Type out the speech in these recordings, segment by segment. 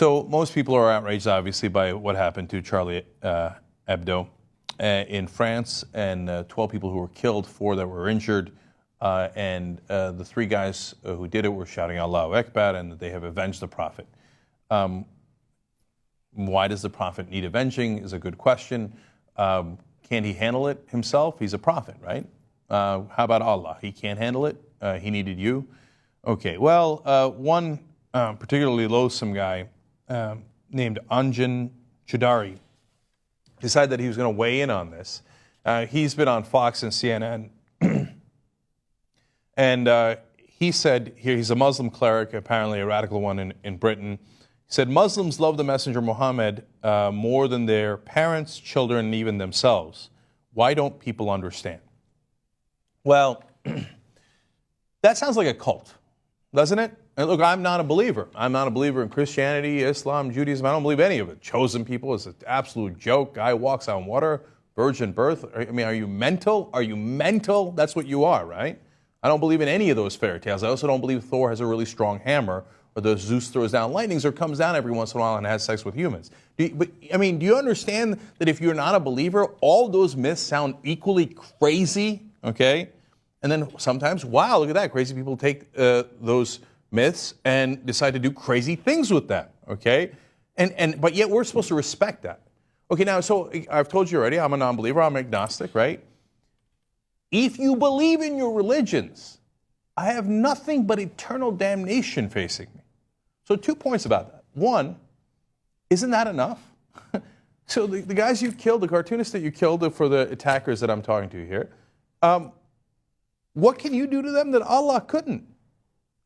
So most people are outraged, obviously, by what happened to Charlie Hebdo in France, and 12 people who were killed, 4 that were injured, and the 3 guys who did it were shouting Allahu Akbar, and they have avenged the Prophet. Why does the Prophet need avenging is a good question. Can't he handle it himself? He's a prophet, right? How about Allah? He can't handle it? He needed you? Okay, well, one particularly loathsome guy named Anjan Choudary decided that he was going to weigh in on this. He's been on Fox and CNN, and he said, here, he's a Muslim cleric, apparently a radical one in Britain. He said, Muslims love the Messenger Muhammad more than their parents, children, and even themselves. Why don't people understand? Well, that sounds like a cult, doesn't it? And look, I'm not a believer. I'm not a believer in Christianity, Islam, Judaism. I don't believe any of it. Chosen people is an absolute joke. Guy walks on water, virgin birth. I mean, are you mental? Are you mental? That's what you are, right? I don't believe in any of those fairy tales. I also don't believe Thor has a really strong hammer, or the Zeus throws down lightnings, or comes down every once in a while and has sex with humans. Do you understand that if you're not a believer, all those myths sound equally crazy, okay? And then sometimes, wow, look at that. Crazy people take those myths and decide to do crazy things with that, okay? But yet we're supposed to respect that. Okay, now, so I've told you already, I'm a non-believer, I'm agnostic, right? If you believe in your religions, I have nothing but eternal damnation facing me. So 2 points about that. One, isn't that enough? So the guys you killed, the cartoonists that you killed for the attackers that I'm talking to here, what can you do to them that Allah couldn't?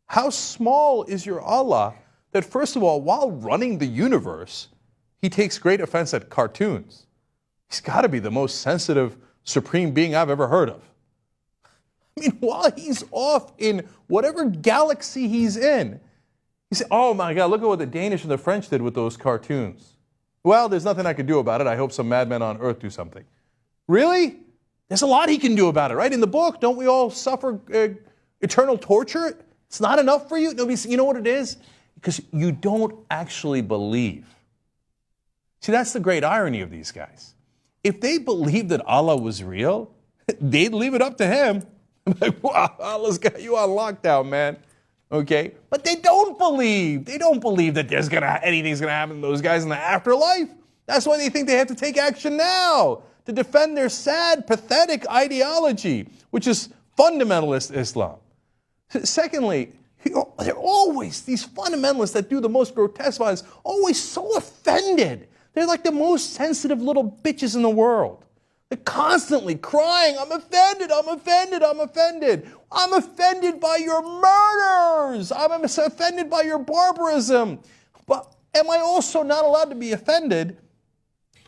How small is your Allah that, first of all, while running the universe, he takes great offense at cartoons? He's got to be the most sensitive, supreme being I've ever heard of. I mean, while he's off in whatever galaxy he's in, he said, oh my God, look at what the Danish and the French did with those cartoons. Well, there's nothing I could do about it. I hope some madmen on earth do something. Really? There's a lot he can do about it, right? In the book, don't we all suffer eternal torture? It's not enough for you? No, you know what it is? Because you don't actually believe. See, that's the great irony of these guys. If they believed that Allah was real, they'd leave it up to him. Like, wow, Allah's got you on lockdown, man. Okay? But they don't believe. They don't believe that anything's going to happen to those guys in the afterlife. That's why they think they have to take action now to defend their sad, pathetic ideology, which is fundamentalist Islam. Secondly, they're always, these fundamentalists that do the most grotesque violence, always so offended. They're like the most sensitive little bitches in the world. They're constantly crying, I'm offended, I'm offended, I'm offended. I'm offended by your murders. I'm offended by your barbarism. But am I also not allowed to be offended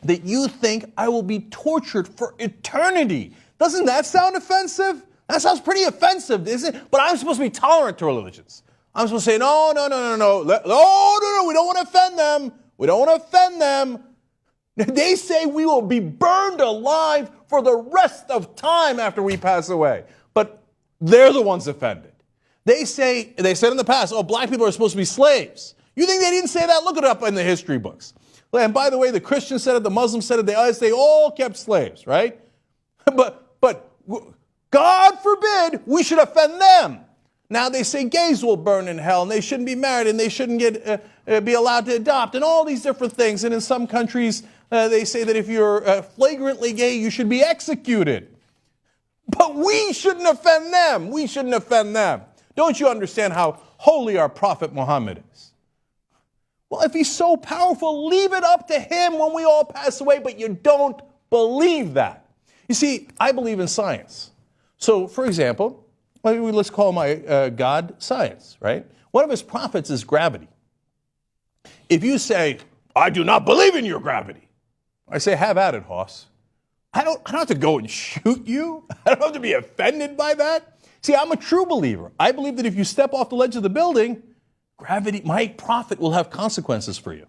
that you think I will be tortured for eternity? Doesn't that sound offensive? That sounds pretty offensive, isn't it? But I'm supposed to be tolerant to religions. I'm supposed to say, no, we don't want to offend them. We don't want to offend them. They say we will be burned alive for the rest of time after we pass away. But they're the ones offended. They said in the past, black people are supposed to be slaves. You think they didn't say that? Look it up in the history books. And by the way, the Christians said it, the Muslims said it, they all kept slaves, right? But God forbid we should offend them. Now they say gays will burn in hell and they shouldn't be married and they shouldn't be allowed to adopt and all these different things. And in some countries, they say that if you're flagrantly gay, you should be executed. But we shouldn't offend them. We shouldn't offend them. Don't you understand how holy our Prophet Muhammad is? Well, if he's so powerful, leave it up to him when we all pass away, but you don't believe that. You see, I believe in science. So, for example, let's call my God science, right? One of his prophets is gravity. If you say, I do not believe in your gravity, I say, have at it, Hoss. I don't have to go and shoot you. I don't have to be offended by that. See, I'm a true believer. I believe that if you step off the ledge of the building, gravity, my prophet will have consequences for you.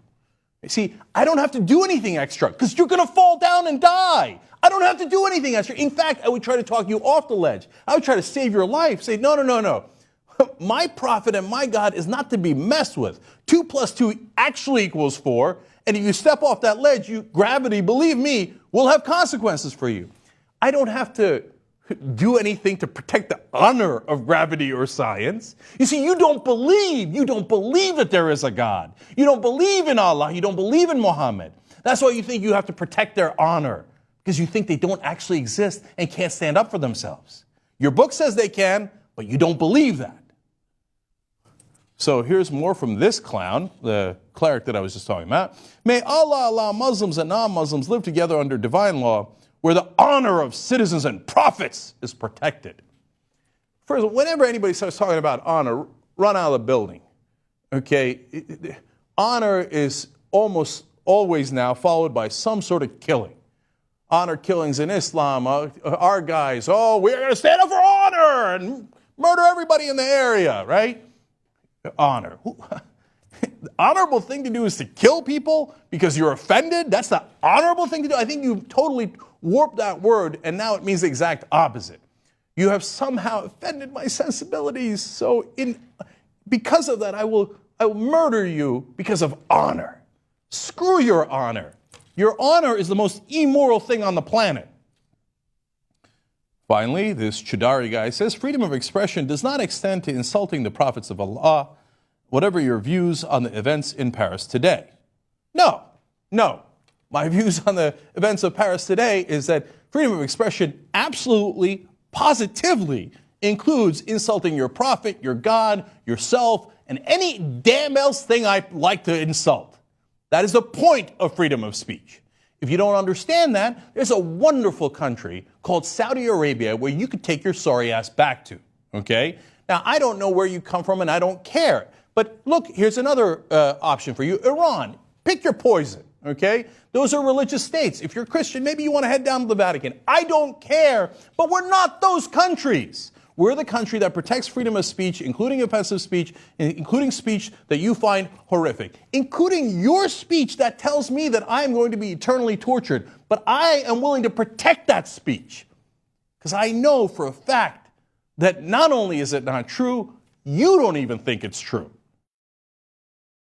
See, I don't have to do anything extra because you're going to fall down and die. I don't have to do anything extra. In fact, I would try to talk you off the ledge. I would try to save your life. Say, no. My prophet and my God is not to be messed with. 2 plus 2 actually equals 4. And if you step off that ledge, gravity, believe me, will have consequences for you. I don't have to do anything to protect the honor of gravity or science. You see, you don't believe that there is a God. You don't believe in Allah. You don't believe in Muhammad. That's why you think you have to protect their honor, because you think they don't actually exist and can't stand up for themselves. Your book says they can, but you don't believe that. So here's more from this clown, the cleric that I was just talking about. May Allah allow Muslims and non-Muslims live together under divine law, where the honor of citizens and prophets is protected. First, whenever anybody starts talking about honor, run out of the building. Okay? Honor is almost always now followed by some sort of killing. Honor killings in Islam, our guys, we're going to stand up for honor and murder everybody in the area, right? Honor. The honorable thing to do is to kill people because you're offended? That's the honorable thing to do? I think you've totally warped that word, and now it means the exact opposite. You have somehow offended my sensibilities, so because of that, I will murder you because of honor. Screw your honor. Your honor is the most immoral thing on the planet. Finally, this Chudari guy says, freedom of expression does not extend to insulting the prophets of Allah, whatever your views on the events in Paris today. No. My views on the events of Paris today is that freedom of expression absolutely, positively includes insulting your prophet, your God, yourself, and any damn else thing I like to insult. That is the point of freedom of speech. If you don't understand that, there's a wonderful country called Saudi Arabia where you could take your sorry ass back to, okay? Now, I don't know where you come from and I don't care. But look, here's another option for you. Iran, pick your poison, okay? Those are religious states. If you're Christian, maybe you want to head down to the Vatican. I don't care, but we're not those countries. We're the country that protects freedom of speech, including offensive speech, including speech that you find horrific, including your speech that tells me that I am going to be eternally tortured. But I am willing to protect that speech because I know for a fact that not only is it not true, you don't even think it's true.